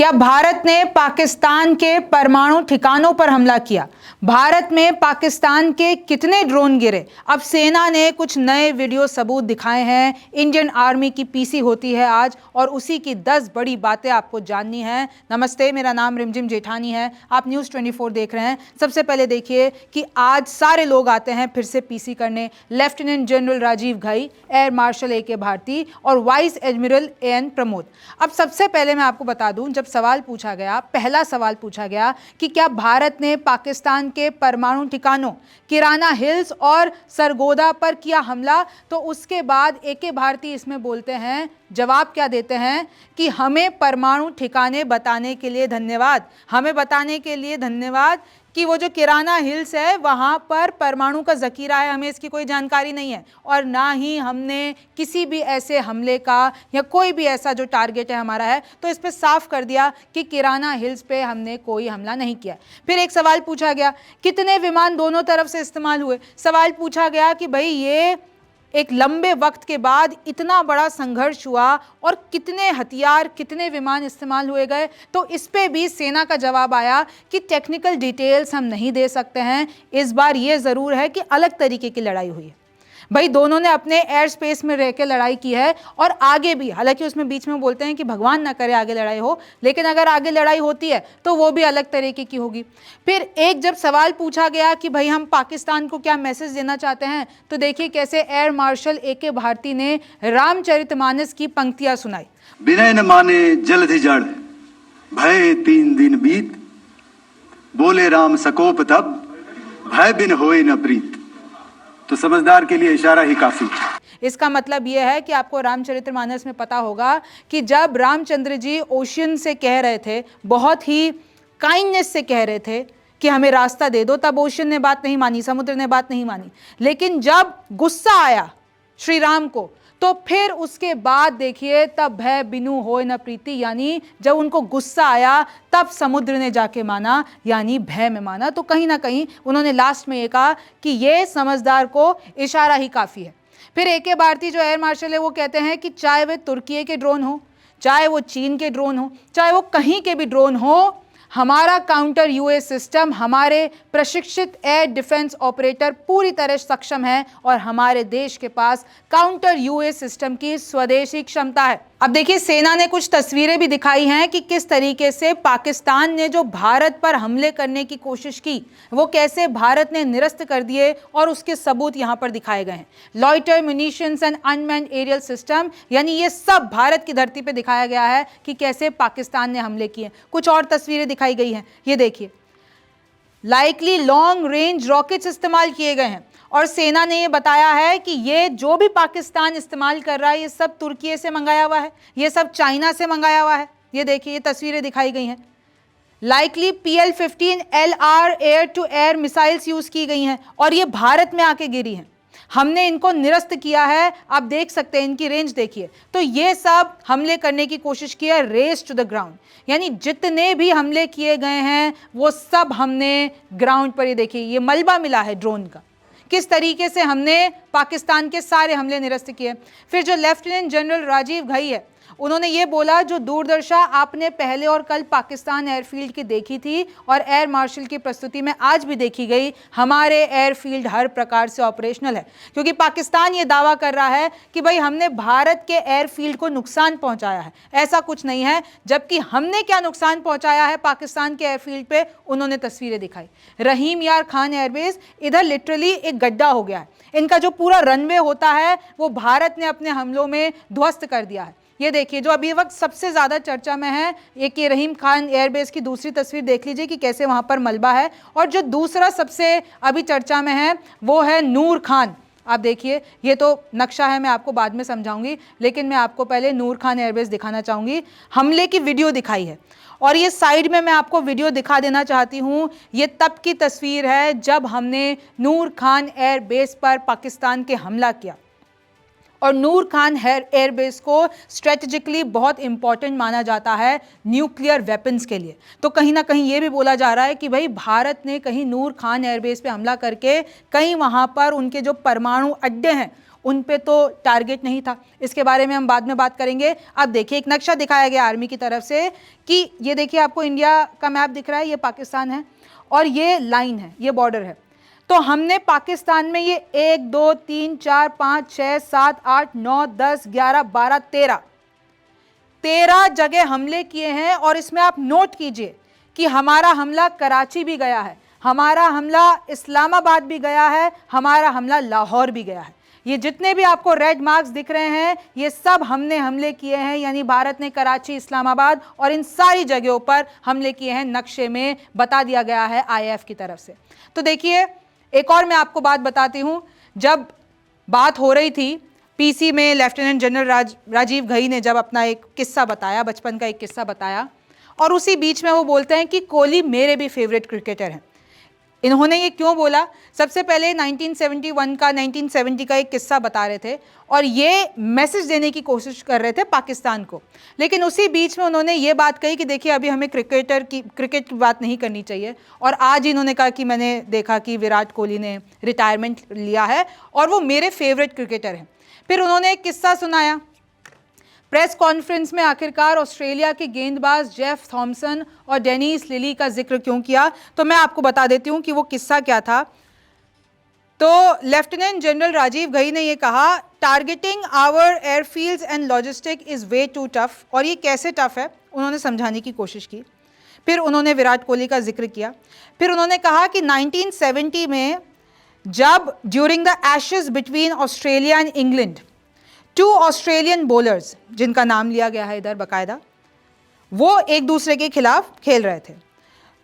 क्या भारत ने पाकिस्तान के परमाणु ठिकानों पर हमला किया? भारत में पाकिस्तान के कितने ड्रोन गिरे? अब सेना ने कुछ नए वीडियो सबूत दिखाए हैं। इंडियन आर्मी की पीसी होती है आज और उसी की 10 बड़ी बातें आपको जाननी है। नमस्ते, मेरा नाम रिमझिम जेठानी है। आप न्यूज़ 24 देख रहे हैं। सबसे पहले देखिए कि आज सारे लोग आते हैं फिर से पीसी करने। Lieutenant general Rajiv Ghai, air marshal A K. Bharti और वाइस एडमिरल ए.एन. प्रमोद। अब सबसे पहले मैं आपको बता दूं, जब सवाल पूछा गया, पहला सवाल पूछा गया कि क्या भारत ने पाकिस्तान के परमाणु ठिकानों किराना हिल्स और सरगोदा पर किया हमला, तो उसके बाद ए.के. भारती इसमें बोलते हैं, जवाब क्या देते हैं कि हमें परमाणु ठिकाने बताने के लिए धन्यवाद। हमें बताने के लिए धन्यवाद कि वो जो किराना हिल्स है वहाँ पर परमाणु का ज़ख़ीरा है, हमें इसकी कोई जानकारी नहीं है और ना ही हमने किसी भी ऐसे हमले का या कोई भी ऐसा जो टारगेट है हमारा है, तो इस पे साफ कर दिया कि किराना हिल्स पे हमने कोई हमला नहीं किया। फिर एक सवाल पूछा गया, कितने विमान दोनों तरफ से इस्तेमाल हुए? सवाल पूछा गया कि भाई ये एक लंबे वक्त के बाद इतना बड़ा संघर्ष हुआ और कितने हथियार, कितने विमान इस्तेमाल हुए गए, तो इस पे भी सेना का जवाब आया कि टेक्निकल डिटेल्स हम नहीं दे सकते हैं। इस बार ये ज़रूर है कि अलग तरीके की लड़ाई हुई है। भाई दोनों ने अपने एयर स्पेस में रह के लड़ाई की है और आगे भी, हालांकि उसमें बीच में बोलते हैं कि भगवान ना करे आगे लड़ाई हो, लेकिन अगर आगे लड़ाई होती है तो वो भी अलग तरीके की होगी। फिर एक जब सवाल पूछा गया कि भाई हम पाकिस्तान को क्या मैसेज देना चाहते हैं, तो देखिए कैसे एयर मार्शल ए.के. भारती ने रामचरितमानस की पंक्तियां सुनाई। विनय न माने जलधि जड़, भय 3 दिन बीत, बोले राम सकोप तब, भय बिन होए न प्रीत। तो समझदार के लिए इशारा ही काफी। इसका मतलब यह है कि आपको रामचरितमानस में पता होगा कि जब रामचंद्र जी ओशियन से कह रहे थे, बहुत ही काइंडनेस से कह रहे थे कि हमें रास्ता दे दो, तब ओशियन ने बात नहीं मानी, समुद्र ने बात नहीं मानी। लेकिन जब गुस्सा आया श्री राम को, तो फिर उसके बाद देखिए, तब भय बिनु होए न प्रीति, यानी जब उनको गुस्सा आया तब समुद्र ने जाके माना, यानी भय में माना। तो कहीं ना कहीं उन्होंने लास्ट में ये कहा कि ये समझदार को इशारा ही काफ़ी है। फिर ए.के. भारती जो एयर मार्शल है वो कहते हैं कि चाहे वे तुर्की के ड्रोन हो, चाहे वो चीन के ड्रोन हो, चाहे वो कहीं के भी ड्रोन हो, हमारा काउंटर यूएस सिस्टम, हमारे प्रशिक्षित एयर डिफेंस ऑपरेटर पूरी तरह सक्षम है और हमारे देश के पास काउंटर यूएस सिस्टम की स्वदेशी क्षमता है। अब देखिए सेना ने कुछ तस्वीरें भी दिखाई हैं कि किस तरीके से पाकिस्तान ने जो भारत पर हमले करने की कोशिश की, वो कैसे भारत ने निरस्त कर दिए और उसके सबूत यहाँ पर दिखाए गए हैं। Loiter munitions and unmanned aerial system, यानी ये सब भारत की धरती पे दिखाया गया है कि कैसे पाकिस्तान ने हमले किए। कुछ और तस्वीरें दिखाई गई हैं, ये देखिए, लाइकली लॉन्ग रेंज रॉकेट्स इस्तेमाल किए गए हैं और सेना ने ये बताया है कि ये जो भी पाकिस्तान इस्तेमाल कर रहा है ये सब तुर्की से मंगाया हुआ है, ये सब चाइना से मंगाया हुआ है। ये देखिए, ये तस्वीरें दिखाई गई हैं। Likely PL-15 LR air to air missiles use की गई हैं और ये भारत में आके गिरी हैं। हमने इनको निरस्त किया है, आप देख सकते हैं, इनकी रेंज देखिए। तो ये सब हमले करने की कोशिश की है, रेस टू द ग्राउंड, यानी जितने भी हमले किए गए हैं वो सब हमने ग्राउंड पर, ये देखिए ये मलबा मिला है ड्रोन का, किस तरीके से हमने पाकिस्तान के सारे हमले निरस्त किए। फिर जो लेफ्टिनेंट जनरल राजीव घई है, उन्होंने ये बोला, जो दूरदर्शा आपने पहले और कल पाकिस्तान एयरफील्ड की देखी थी और एयर मार्शल की प्रस्तुति में आज भी देखी गई, हमारे एयरफील्ड हर प्रकार से ऑपरेशनल है। क्योंकि पाकिस्तान ये दावा कर रहा है कि भाई हमने भारत के एयरफील्ड को नुकसान पहुंचाया है, ऐसा कुछ नहीं है। जबकि हमने क्या नुकसान पहुंचाया है पाकिस्तान के एयरफील्ड पे, उन्होंने तस्वीरें दिखाई। रहीम यार खान एयरबेस, इधर लिटरली एक गड्ढा हो गया है। इनका जो पूरा रनवे होता है वो भारत ने अपने हमलों में ध्वस्त कर दिया है। ये देखिए, जो अभी वक्त सबसे ज़्यादा चर्चा में है, एक ये रहीम खान एयरबेस की दूसरी तस्वीर देख लीजिए कि कैसे वहाँ पर मलबा है। और जो दूसरा सबसे अभी चर्चा में है वो है नूर खान। आप देखिए, ये तो नक्शा है, मैं आपको बाद में समझाऊंगी, लेकिन मैं आपको पहले नूर खान एयरबेस दिखाना चाहूँगी। हमले की वीडियो दिखाई है और ये साइड में मैं आपको वीडियो दिखा देना चाहती हूँ। ये तब की तस्वीर है जब हमने नूर खान एयरबेस पर पाकिस्तान के हमला किया। और नूर खान एयरबेस को स्ट्रेटेजिकली बहुत इंपॉर्टेंट माना जाता है न्यूक्लियर वेपन्स के लिए। तो कहीं ना कहीं ये भी बोला जा रहा है कि भाई भारत ने कहीं नूर खान एयरबेस पे हमला करके कहीं वहाँ पर उनके जो परमाणु अड्डे हैं उन पे तो टारगेट नहीं था। इसके बारे में हम बाद में बात करेंगे। अब देखिए एक नक्शा दिखाया गया आर्मी की तरफ से कि ये देखिए आपको इंडिया का मैप दिख रहा है, ये पाकिस्तान है और ये लाइन है, ये बॉर्डर है। तो हमने पाकिस्तान में ये 1 2 3 4 5 6 7 8 9 10 11 12 13 जगह हमले किए हैं। और इसमें आप नोट कीजिए कि हमारा हमला कराची भी गया है, हमारा हमला इस्लामाबाद भी गया है, हमारा हमला लाहौर भी गया है। ये जितने भी आपको रेड मार्क्स दिख रहे हैं ये सब हमने हमले किए हैं, यानी भारत ने कराची, इस्लामाबाद और इन सारी जगहों पर हमले किए हैं। नक्शे में बता दिया गया है आईएएफ की तरफ से। तो देखिए एक और मैं आपको बात बताती हूं। जब बात हो रही थी पीसी में, लेफ्टिनेंट जनरल राजीव घई ने जब अपना एक किस्सा बताया, बचपन का एक किस्सा बताया, और उसी बीच में वो बोलते हैं कि कोहली मेरे भी फेवरेट क्रिकेटर हैं। इन्होंने ये क्यों बोला? सबसे पहले 1970 का एक किस्सा बता रहे थे और ये मैसेज देने की कोशिश कर रहे थे पाकिस्तान को। लेकिन उसी बीच में उन्होंने ये बात कही कि देखिए अभी हमें क्रिकेट की बात नहीं करनी चाहिए। और आज इन्होंने कहा कि मैंने देखा कि विराट कोहली ने रिटायरमेंट लिया है और वो मेरे फेवरेट क्रिकेटर हैं। फिर उन्होंने एक किस्सा सुनाया प्रेस कॉन्फ्रेंस में। आखिरकार ऑस्ट्रेलिया के गेंदबाज जेफ थॉमसन और डेनिस लिली का जिक्र क्यों किया, तो मैं आपको बता देती हूं कि वो किस्सा क्या था। तो लेफ्टिनेंट जनरल राजीव घई ने ये कहा, targeting our airfields and logistic is way too tough. और ये कैसे टफ है उन्होंने समझाने की कोशिश की। फिर उन्होंने विराट कोहली का जिक्र किया। फिर उन्होंने कहा कि 1970 में जब during the Ashes between Australia and England 2 Australian bowlers, जिनका नाम लिया गया है इधर बाकायदा, वो एक दूसरे के खिलाफ खेल रहे थे।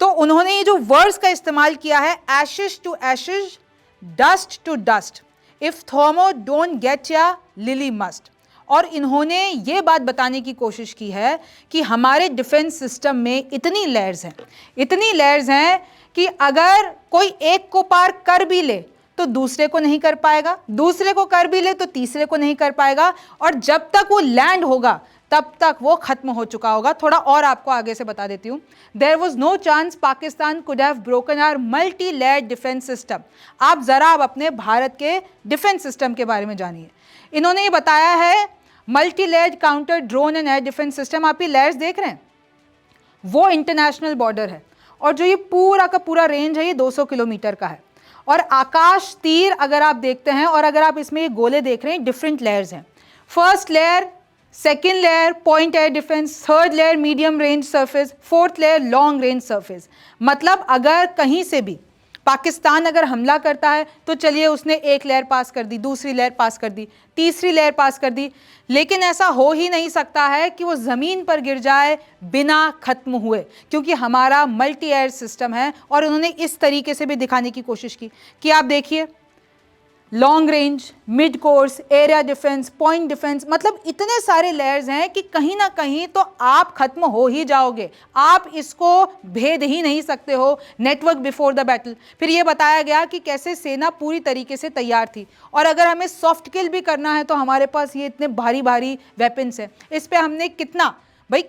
तो उन्होंने ये जो वर्ड्स का इस्तेमाल किया है, ashes to ashes, dust to dust, if Thommo don't get ya Lillee must. और इन्होंने ये बात बताने की कोशिश की है कि हमारे डिफेंस सिस्टम में इतनी लेयर्स हैं कि अगर कोई एक को पार कर भी ले तो दूसरे को नहीं कर पाएगा, दूसरे को कर भी ले तो तीसरे को नहीं कर पाएगा, और जब तक वो लैंड होगा तब तक वो खत्म हो चुका होगा। थोड़ा और आपको आगे से बता देती हूँ। There was no chance Pakistan could have broken our multi layered defence system. आप जरा अब अपने भारत के डिफेंस सिस्टम के बारे में जानिए। इन्होंने ये बताया है multi layered counter drone and air defence system. आप ये लेयर्स देख रहे हैं, वो इंटरनेशनल बॉर्डर है और जो ये पूरा का पूरा रेंज है ये 200 किलोमीटर का है। और आकाश तीर अगर आप देखते हैं और अगर आप इसमें ये गोले देख रहे हैं, डिफरेंट लेयर्स हैं। First layer, second layer point air defence, third layer medium range surface, fourth layer long range surface. मतलब अगर कहीं से भी पाकिस्तान अगर हमला करता है तो चलिए उसने एक लेयर पास कर दी, दूसरी लेयर पास कर दी, तीसरी लेयर पास कर दी, लेकिन ऐसा हो ही नहीं सकता है कि वो ज़मीन पर गिर जाए बिना ख़त्म हुए, क्योंकि हमारा मल्टी एयर सिस्टम है। और उन्होंने इस तरीके से भी दिखाने की कोशिश की कि आप देखिए long range, mid course, area defence, point defence, मतलब इतने सारे लेयर्स हैं कि कहीं ना कहीं तो आप खत्म हो ही जाओगे, आप इसको भेद ही नहीं सकते हो। Network before the battle. फिर ये बताया गया कि कैसे सेना पूरी तरीके से तैयार थी और अगर हमें सॉफ्ट किल भी करना है तो हमारे पास ये इतने भारी भारी वेपन्स हैं। इस पर हमने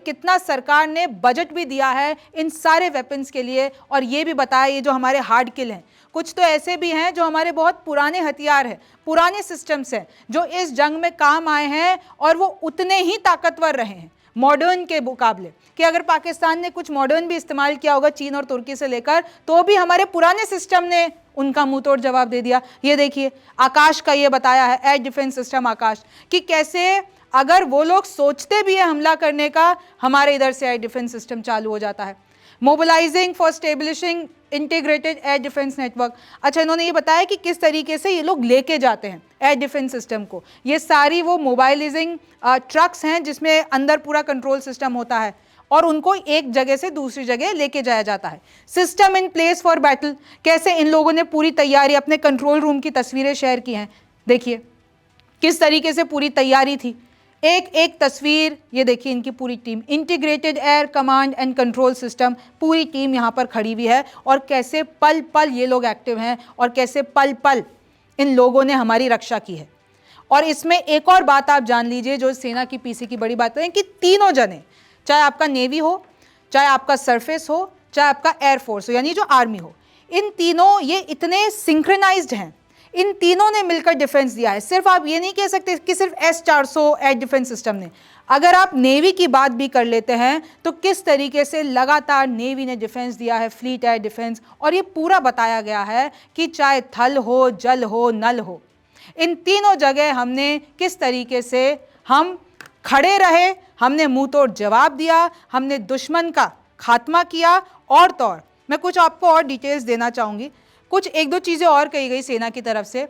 कितना सरकार ने बजट भी दिया है इन सारे वेपन्स के लिए। और ये भी बताया ये जो हमारे हार्ड किल हैं, कुछ तो ऐसे भी हैं जो हमारे बहुत पुराने हथियार हैं, पुराने सिस्टम्स हैं जो इस जंग में काम आए हैं और वो उतने ही ताकतवर रहे हैं मॉडर्न के मुकाबले। कि अगर पाकिस्तान ने कुछ मॉडर्न भी इस्तेमाल किया होगा चीन और तुर्की से लेकर, तो भी हमारे पुराने सिस्टम ने उनका मुंह तोड़ जवाब दे दिया। ये देखिए आकाश का ये बताया है, एयर डिफेंस सिस्टम आकाश, कि कैसे अगर वो लोग सोचते भी है हमला करने का, हमारे इधर से एयर डिफेंस सिस्टम चालू हो जाता है। Mobilising for establishing integrated air defence network. अच्छा, इन्होंने ये बताया कि किस तरीके से ये लोग लेके जाते हैं एयर डिफेंस सिस्टम को। ये सारी वो मोबाइलाइजिंग ट्रक्स हैं जिसमें अंदर पूरा कंट्रोल सिस्टम होता है और उनको एक जगह से दूसरी जगह लेके जाया जाता है। System in place for battle, कैसे इन लोगों ने पूरी तैयारी, अपने कंट्रोल रूम की तस्वीरें शेयर की हैं, देखिए किस तरीके से पूरी तैयारी थी। एक एक तस्वीर, ये देखिए इनकी पूरी team, integrated air command and control system, पूरी टीम यहाँ पर खड़ी हुई है और कैसे पल पल ये लोग एक्टिव हैं और कैसे पल पल इन लोगों ने हमारी रक्षा की है। और इसमें एक और बात आप जान लीजिए जो सेना की पीसी की बड़ी बात है कि तीनों जने, चाहे आपका नेवी हो, चाहे आपका सरफेस हो, चाहे आपका एयरफोर्स हो, यानी जो आर्मी हो, इन तीनों ये इतने सिंक्रोनाइज्ड हैं, इन तीनों ने मिलकर डिफेंस दिया है। सिर्फ आप ये नहीं कह सकते कि सिर्फ S-400 एयर डिफेंस सिस्टम ने। अगर आप नेवी की बात भी कर लेते हैं तो किस तरीके से लगातार नेवी ने डिफेंस दिया है, फ्लीट एयर डिफेंस, और ये पूरा बताया गया है कि चाहे थल हो, जल हो, नल हो, इन तीनों जगह हमने किस तरीके से हम खड़े रहे, हमने मुंह तोड़ जवाब दिया, हमने दुश्मन का खात्मा किया। और तो और मैं कुछ आपको और डिटेल्स देना चाहूँगी, कुछ एक दो चीज़ें और कही गई सेना की तरफ से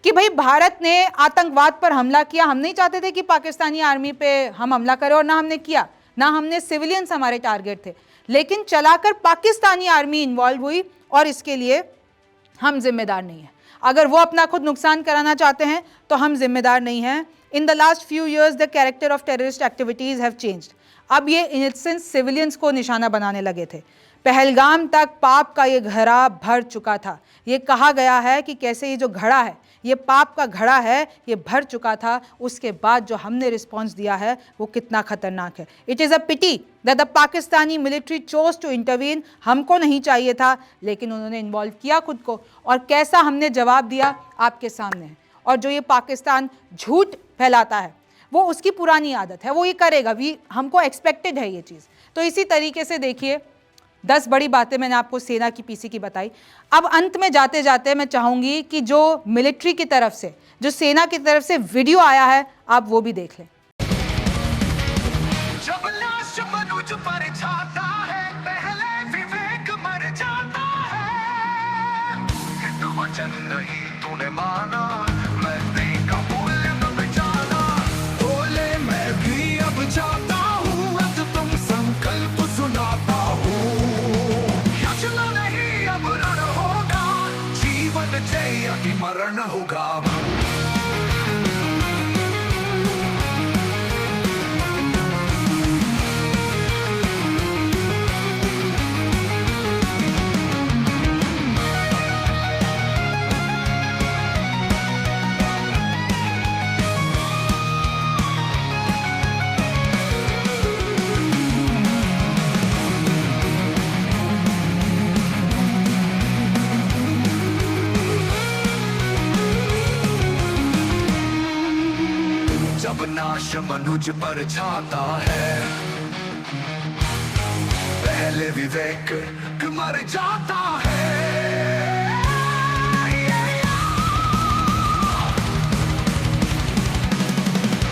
कि भाई भारत ने आतंकवाद पर हमला किया। हम नहीं चाहते थे कि पाकिस्तानी आर्मी पे हम हमला करें, और ना हमने किया, ना हमने सिविलियंस हमारे टारगेट थे, लेकिन चलाकर पाकिस्तानी आर्मी इन्वॉल्व हुई और इसके लिए हम जिम्मेदार नहीं हैं। अगर वो अपना खुद नुकसान कराना चाहते हैं तो हम जिम्मेदार नहीं हैं। In the last few years the character of terrorist activities have changed. अब ये इनसेंट सिविलियंस को निशाना बनाने लगे थे। पहलगाम तक पाप का ये घड़ा भर चुका था। ये कहा गया है कि कैसे ये जो घड़ा है, ये पाप का घड़ा है, ये भर चुका था। उसके बाद जो हमने रिस्पॉन्स दिया है वो कितना खतरनाक है। It is a pity that the Pakistani military chose to intervene. हमको नहीं चाहिए था, लेकिन उन्होंने इन्वॉल्व किया खुद को, और कैसा हमने जवाब दिया आपके सामने है। और जो ये पाकिस्तान झूठ फैलाता है वो उसकी पुरानी आदत है, वो ये करेगा भी, हमको एक्सपेक्टेड है ये चीज़। तो इसी तरीके से देखिए 10 बड़ी बातें मैंने आपको सेना की पीसी की बताई। अब अंत में जाते जाते मैं चाहूँगी कि जो मिलिट्री की तरफ से, जो सेना की तरफ से वीडियो आया है, आप वो भी देख लें। जब लाश मनुज पर जाता है, पहले विवेक मर जाता है। हिंदू वचन नहीं तूने माना, मैं तेरा मूल्य न पहचाना। बोले मैं भी अब जाता हूँ, अब तुम संकल्प सुनाता हूँ। याचना नहीं अब रण होगा, जीवन जय की मरण होगा। जब नाश मनुज पर छाता है, पहले विवेक मर जाता है।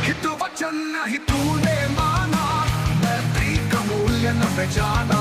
हिंदू वचन नहीं तूने माना, मैं तेरा मूल्य न पहचाना।